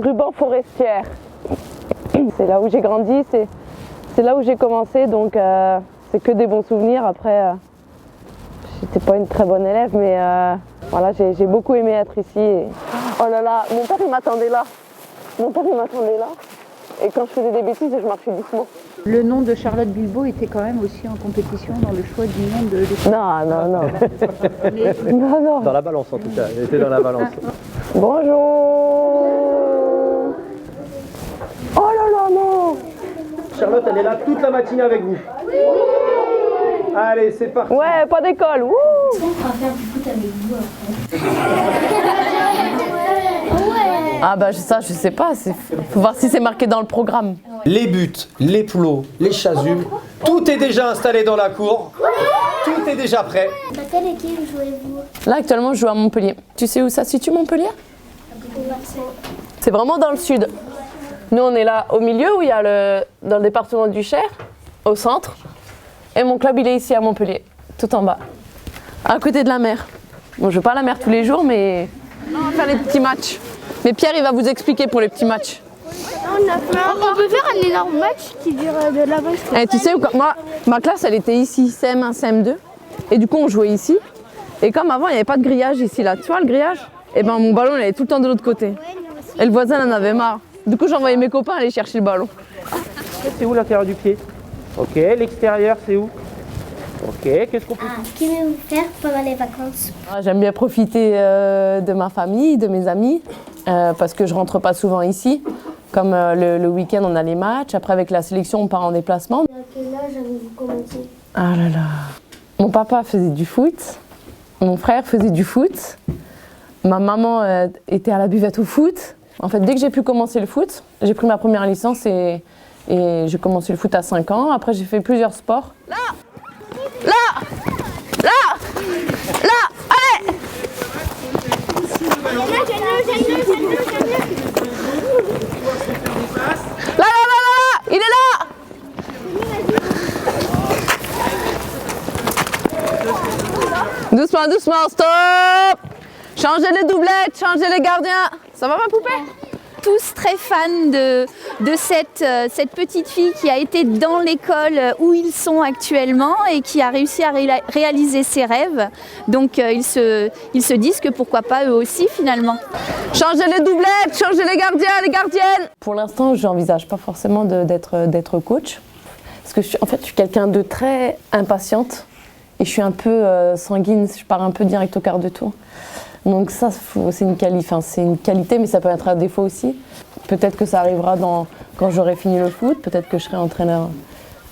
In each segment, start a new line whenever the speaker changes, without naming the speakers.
ruban forestière. C'est là où j'ai grandi, c'est là où j'ai commencé, donc c'est que des bons souvenirs. Après, j'étais pas une très bonne élève, mais voilà, j'ai beaucoup aimé être ici. Et... Oh là là, mon père il m'attendait là. Mon père il m'attendait là. Et quand je faisais des bêtises, je marchais doucement.
Le nom de Charlotte Bilbao était quand même aussi en compétition dans le choix du nom de l'équipe.
Non, non, non.
Mais...
Non, non.
Dans la balance en tout cas, elle était dans la balance.
Bonjour. Oh là là, non.
Charlotte, elle est là toute la matinée avec vous. Allez, c'est parti.
Ouais, pas d'école. Wouh.
On va faire du foot avec vous après.
Ah bah ça, je sais pas. Faut voir si c'est marqué dans le programme.
Les buts, les plots, les chasubles, tout est déjà installé dans la cour. Tout est déjà prêt.
Dans quelle équipe jouez-vous?
Là, actuellement, je joue à Montpellier. Tu sais où ça se situe, Montpellier? C'est vraiment dans le sud. Nous, on est là au milieu, où il y a dans le département du Cher, au centre. Et mon club, il est ici à Montpellier, tout en bas, à côté de la mer. Bon, je vais pas à la mer tous les jours, mais on va faire les petits matchs. Mais Pierre, il va vous expliquer pour les petits matchs.
On peut faire un énorme match qui dure de la base.
Et tu sais, moi, ma classe, elle était ici, CM1, CM2. Et du coup, on jouait ici. Et comme avant, il n'y avait pas de grillage ici, là. Tu vois le grillage? Et ben mon ballon, il allait tout le temps de l'autre côté. Et le voisin en avait marre. Du coup, j'envoyais mes copains aller chercher le ballon.
C'est où l'intérieur du pied? Ok, l'extérieur c'est où? Ok, qu'est-ce qu'on peut faire?
Qu'aimez-vous faire pendant les vacances?
J'aime bien profiter de ma famille, de mes amis, parce que je rentre pas souvent ici. Comme le week-end, on a les matchs. Après, avec la sélection, on part en déplacement.
À quel âge avez-vous commencé?
Ah là là. Mon papa faisait du foot. Mon frère faisait du foot. Ma maman était à la buvette au foot. En fait, dès que j'ai pu commencer le foot, j'ai pris ma première licence et j'ai commencé le foot à 5 ans. Après, j'ai fait plusieurs sports. Là! Là! Là! Là! Allez! Là, là, là, là, là! Il est là! Doucement, doucement, stop! Changez les doublettes, changez les gardiens. Ça va ma poupée?
Tous très fans de cette petite fille qui a été dans l'école où ils sont actuellement et qui a réussi à réaliser ses rêves. Donc ils se disent que pourquoi pas eux aussi finalement.
Changez les doublettes, changez les gardiens, les gardiennes. Pour l'instant, je n'envisage pas forcément d'être coach. Parce que en fait, je suis quelqu'un de très impatiente et je suis un peu sanguine, je pars un peu direct au quart de tour. Donc ça, c'est une qualité, mais ça peut être un défaut aussi. Peut-être que ça arrivera quand j'aurai fini le foot, peut-être que je serai entraîneur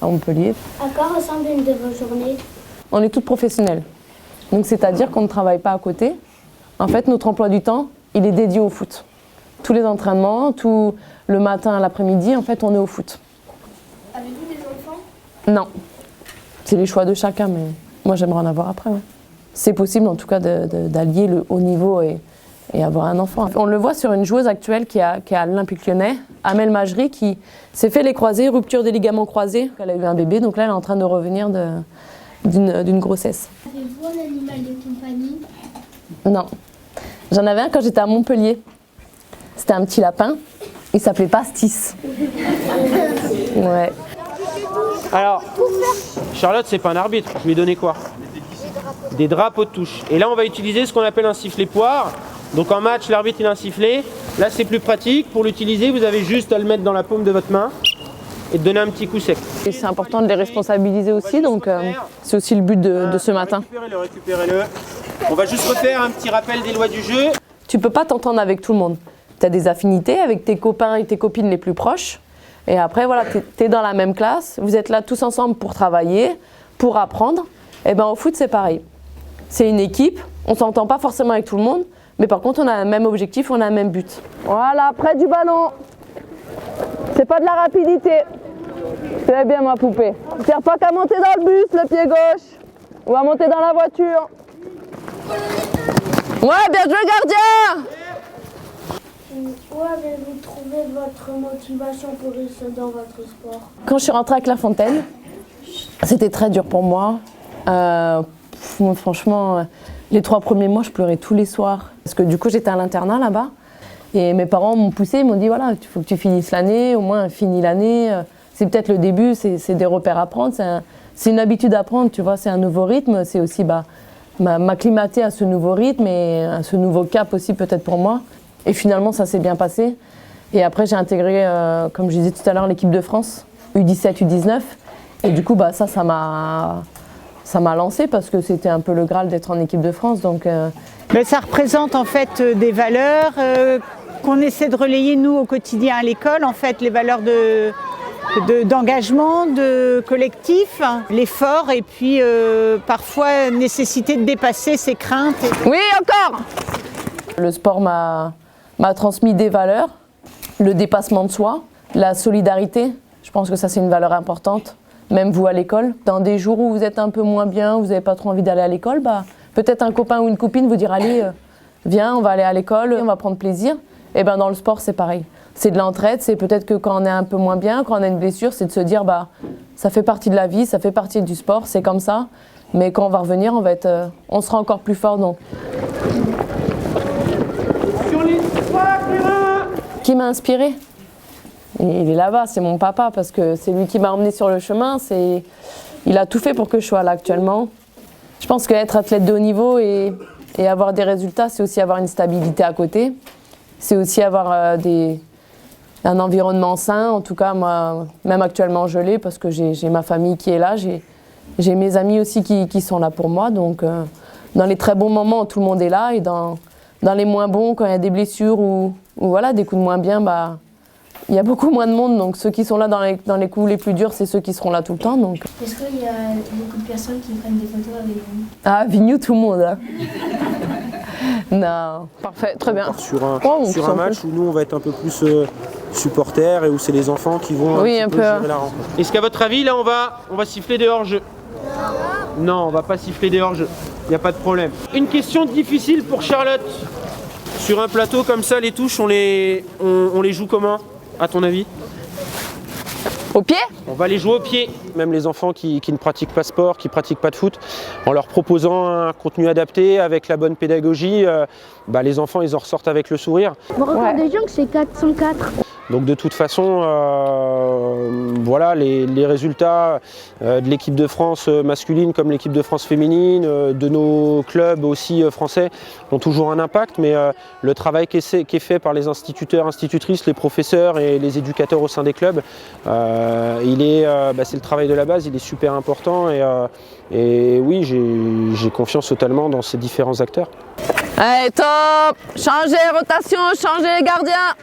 à Montpellier.
À quoi ressemble une de vos journées?
On est toutes professionnelles. Donc c'est-à-dire qu'on ne travaille pas à côté. En fait, notre emploi du temps, il est dédié au foot. Tous les entraînements, tout le matin à l'après-midi, en fait, on est au foot.
Avez-vous des enfants?
Non. C'est les choix de chacun, mais moi, j'aimerais en avoir après. Ouais. C'est possible en tout cas d'allier le haut niveau et avoir un enfant. On le voit sur une joueuse actuelle qui est à l'Olympique Lyonnais, Amel Majri, qui s'est fait les croisés, rupture des ligaments croisés. Elle a eu un bébé, donc là elle est en train de revenir d'une grossesse.
Avez-vous un animal de compagnie?
Non. J'en avais un quand j'étais à Montpellier. C'était un petit lapin, il s'appelait Pastis. Ouais.
Alors, Charlotte, c'est pas un arbitre, je lui ai donné quoi? Des drapeaux de touche. Et là, on va utiliser ce qu'on appelle un sifflet poire. Donc en match, l'arbitre il a un sifflet. Là, c'est plus pratique. Pour l'utiliser, vous avez juste à le mettre dans la paume de votre main et de donner un petit coup sec.
Et c'est important de les responsabiliser aussi, donc c'est aussi le but de ce matin.
Récupérez-le. On va juste refaire un petit rappel des lois du jeu.
Tu peux pas t'entendre avec tout le monde. Tu as des affinités avec tes copains et tes copines les plus proches. Et après, voilà, tu es dans la même classe. Vous êtes là tous ensemble pour travailler, pour apprendre. Et ben au foot, c'est pareil. C'est une équipe, on ne s'entend pas forcément avec tout le monde, mais par contre on a un même objectif, on a un même but. Voilà, près du ballon. C'est pas de la rapidité. Très bien ma poupée. Ne sert pas qu'à monter dans le bus, le pied gauche. Ou à monter dans la voiture. Ouais, bien joué gardien.
Où avez-vous trouvé votre motivation pour réussir dans votre sport?
Quand je suis rentrée à Clairefontaine, c'était très dur pour moi. Franchement, les 3 premiers mois, je pleurais tous les soirs. Parce que du coup, j'étais à l'internat là-bas. Et mes parents m'ont poussé, ils m'ont dit voilà, il faut que tu finisses l'année, au moins finis l'année. C'est peut-être le début, c'est des repères à prendre, c'est une habitude à prendre, tu vois, c'est un nouveau rythme, c'est aussi m'acclimater à ce nouveau rythme et à ce nouveau cap aussi peut-être pour moi. Et finalement, ça s'est bien passé. Et après, j'ai intégré, comme je disais tout à l'heure, l'équipe de France, U17, U19. Et du coup, ça m'a lancé parce que c'était un peu le Graal d'être en équipe de France. Donc,
Mais ça représente en fait des valeurs qu'on essaie de relayer nous au quotidien à l'école, en fait les valeurs d'engagement, de collectif, l'effort et puis parfois nécessité de dépasser ses craintes.
Oui, encore. Le sport m'a transmis des valeurs, le dépassement de soi, la solidarité. Je pense que ça c'est une valeur importante, même vous à l'école. Dans des jours où vous êtes un peu moins bien, vous n'avez pas trop envie d'aller à l'école, peut-être un copain ou une copine vous dire allez, viens, on va aller à l'école, on va prendre plaisir. Et dans le sport c'est pareil. C'est de l'entraide, c'est peut-être que quand on est un peu moins bien, quand on a une blessure, c'est de se dire ça fait partie de la vie, ça fait partie du sport, c'est comme ça. Mais quand on va revenir, on sera encore plus fort. Donc.
Sur les 3
Qui m'a inspiré? Il est là-bas, c'est mon papa parce que c'est lui qui m'a emmené sur le chemin. Il a tout fait pour que je sois là actuellement. Je pense qu'être athlète de haut niveau et avoir des résultats, c'est aussi avoir une stabilité à côté. C'est aussi avoir un environnement sain. En tout cas, moi, même actuellement, je l'ai parce que j'ai ma famille qui est là. J'ai mes amis aussi qui sont là pour moi. Donc, dans les très bons moments, tout le monde est là. Et dans les moins bons, quand il y a des blessures ou voilà, des coups de moins bien, il y a beaucoup moins de monde. Donc, ceux qui sont là dans les coups les plus durs, c'est ceux qui seront là tout le temps. Donc.
Est-ce qu'il y a beaucoup de personnes qui prennent des photos avec vous?
Ah, Vignou, tout le monde. Hein. Non, parfait, très bien.
Sur un match où nous on va être un peu plus supporters et où c'est les enfants qui vont un peu gérer la rencontre. Est-ce qu'à votre avis là on va siffler des hors-jeux? Non, on va pas siffler des hors-jeux. Il n'y a pas de problème. Une question difficile pour Charlotte. Sur un plateau comme ça, les touches, on les joue comment, à ton avis?
Au pied?
On va les jouer au pied. Même les enfants qui ne pratiquent pas sport, qui ne pratiquent pas de foot, en leur proposant un contenu adapté avec la bonne pédagogie, les enfants ils en ressortent avec le sourire.
Mon record de junk c'est 404.
Donc de toute façon, voilà, les résultats de l'équipe de France masculine comme l'équipe de France féminine, de nos clubs aussi français, ont toujours un impact, mais le travail qui est fait par les instituteurs, institutrices, les professeurs et les éducateurs au sein des clubs, c'est le travail de la base, il est super important et oui, j'ai confiance totalement dans ces différents acteurs.
Allez, top! Changez, rotation, changez les gardiens!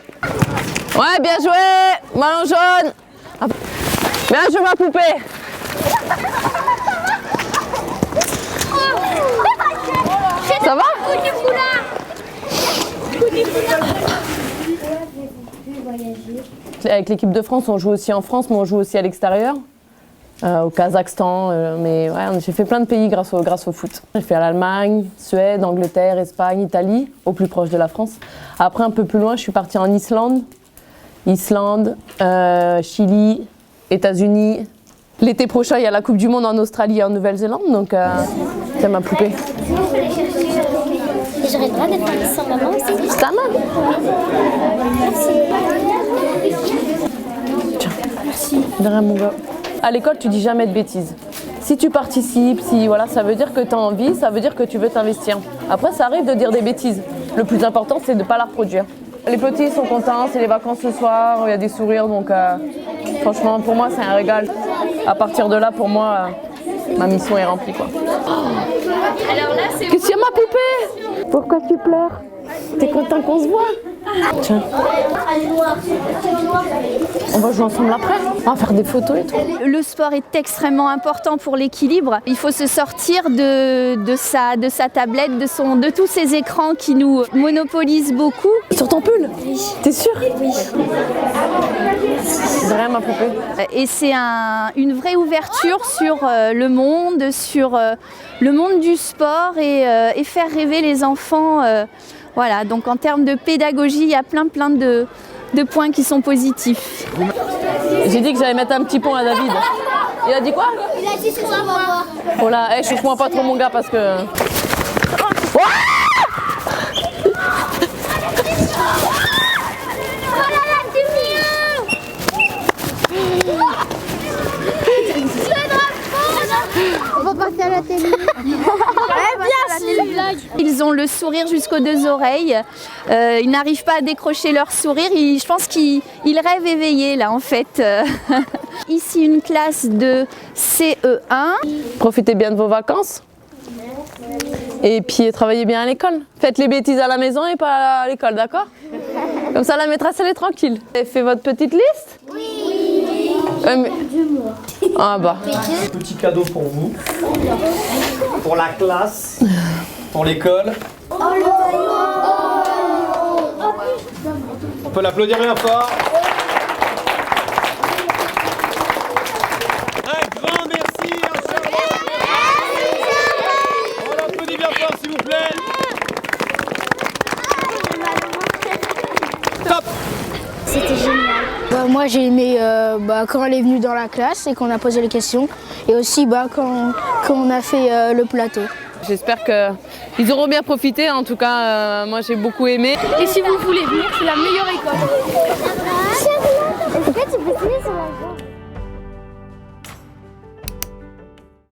Ouais, bien joué! Ballon jaune! Bien joué, ma poupée! Ça va? Avec l'équipe de France, on joue aussi en France, mais on joue aussi à l'extérieur. Au Kazakhstan, mais ouais, j'ai fait plein de pays grâce au foot. J'ai fait l'Allemagne, Suède, Angleterre, Espagne, Italie, au plus proche de la France. Après, un peu plus loin, je suis partie en Islande, Chili, États-Unis. L'été prochain, il y a la Coupe du Monde en Australie et en Nouvelle-Zélande, donc c'est ma poupée.
Et j'aurais le droit d'être sans maman aussi?
C'est ta main? Tiens, merci. De rien, mon gars. À l'école, tu dis jamais de bêtises. Si tu participes, ça veut dire que tu as envie, ça veut dire que tu veux t'investir. Après, ça arrive de dire des bêtises. Le plus important, c'est de ne pas la reproduire. Les petits sont contents, c'est les vacances ce soir, il y a des sourires, donc franchement, pour moi, c'est un régal. À partir de là, pour moi, ma mission est remplie, quoi.
Alors là, c'est
Qu'est-ce qu'il y a, ma poupée? Pourquoi tu pleures? T'es content qu'on se voit? Tiens. On va jouer ensemble après. On va faire des photos et tout.
Le sport est extrêmement important pour l'équilibre. Il faut se sortir de sa tablette, de tous ces écrans qui nous monopolisent beaucoup.
Sur ton pull? Oui. T'es sûre? Oui. C'est vrai, ma poupée.
Et c'est une vraie ouverture sur le monde du sport et faire rêver les enfants. Voilà, donc en termes de pédagogie, il y a plein de points qui sont positifs.
J'ai dit que j'allais mettre un petit pont à David. Il a dit quoi?
Il a dit ce soir, moi.
Oh là, chauffe-moi pas trop mon gars parce que...
On va passer à la télé.
Ils ont le sourire jusqu'aux 2 oreilles. Ils n'arrivent pas à décrocher leur sourire. Je pense qu'ils rêvent éveillés là en fait. Ici une classe de CE1.
Profitez bien de vos vacances. Et puis travaillez bien à l'école. Faites les bêtises à la maison et pas à l'école, d'accord? Comme ça la maîtresse elle est tranquille. Vous avez fait votre petite liste? Oui. Ah bah.
Petit cadeau pour vous, pour la classe, pour l'école. On peut l'applaudir bien fort. Un grand merci à Charlotte. On l'applaudit bien fort s'il vous plaît. Top.
C'était génial. Moi j'ai aimé quand elle est venue dans la classe et qu'on a posé les questions. Et aussi quand on a fait le plateau.
J'espère qu'ils auront bien profité. En tout cas, moi j'ai beaucoup aimé.
Et si vous voulez venir, c'est la meilleure école. Est-ce que tu peux signer sur la